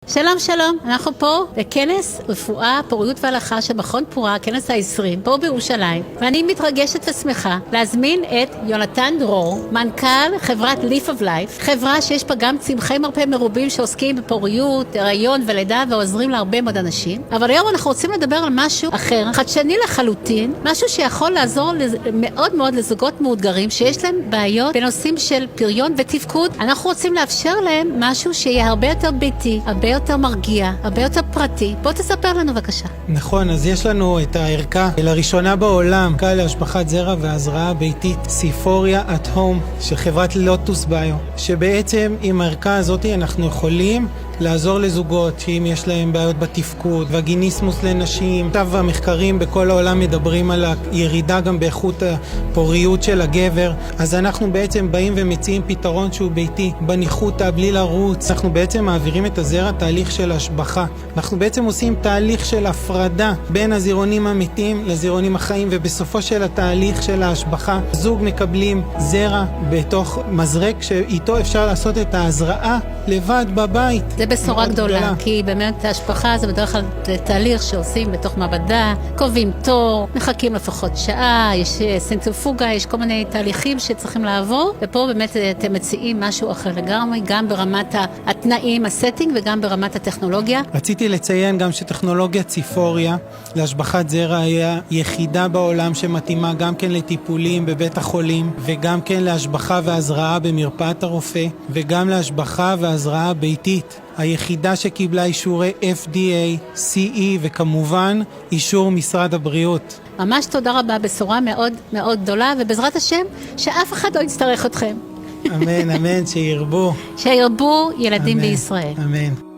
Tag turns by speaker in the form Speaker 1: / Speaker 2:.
Speaker 1: שלום שלום, אנחנו פה בכנס רפואה, פוריות והלכה של מכון פורה, כנס ה-20, פה בירושלים. ואני מתרגשת ושמחה להזמין את יונתן דרור, מנכ"ל חברת Leaf of Life, חברה שיש בה גם צמחי מרפא מרובים שעוסקים בפוריות, הריון ולידה ועוזרים להרבה מאוד אנשים. אבל היום אנחנו רוצים לדבר על משהו אחר, חדשני לחלוטין, משהו שיכול לעזור מאוד מאוד לזוגות מאותגרים שיש להם בעיות בנושאים של פריון ותפקוד. אנחנו רוצים לאפשר להם משהו שיהיה הרבה יותר ביתי, הרבה יותר מרגיע, הרבה יותר פרטי. בוא תספר לנו בבקשה.
Speaker 2: נכון, אז יש לנו את הערכה לראשונה בעולם, ערכה להשבחת זרע והזרעה ביתית, סיפוריה at home של חברת לוטוס ביו, שבעצם עם הערכה הזאת אנחנו יכולים לעזור לזוגות שאם יש להם בעיות בתפקוד, וגיניסמוס לנשים. עכשיו המחקרים בכל העולם מדברים על הירידה גם באיכות הפוריות של הגבר, אז אנחנו בעצם באים ומציעים פתרון שהוא ביתי, בניחותא, בלי לרוץ. אנחנו בעצם מעבירים את הזרע תהליך של השבחה. אנחנו בעצם עושים תהליך של הפרדה בין הזירעונים המתים לזירעונים החיים, ובסופו של התהליך של ההשבחה זוג מקבלים זרע בתוך מזרק שאיתו אפשר לעשות את ההזרעה לבד בבית.
Speaker 1: זה בשורה גדולה, כי באמת ההשבחה זה בדרך כלל תהליך שעושים בתוך מעבדה, קובעים תור, מחכים לפחות שעה, יש סנטריפוגה, יש כל מיני תהליכים שצריכים לעבור, ופה באמת אתם מציעים משהו אחר לגמרי, גם ברמת התנאים, הסטינג, וגם ברמת הטכנולוגיה.
Speaker 2: רציתי לציין גם שטכנולוגיית סיפוריה להשבחת זרע היה יחידה בעולם שמתאימה גם כן לטיפולים בבית החולים, וגם כן להשבחה והזרעה במרפאת הרופא, וגם להשבחה והזרעה ביתית. היחידה שקיבלה אישורי FDA, CE וכמובן אישור משרד הבריאות.
Speaker 1: ממש תודה רבה, בשורה מאוד מאוד גדולה, ובעזרת השם שאף אחד לא יצטרך אתכם.
Speaker 2: אמן, אמן, שירבו.
Speaker 1: שירבו ילדים
Speaker 2: אמן,
Speaker 1: בישראל.
Speaker 2: אמן.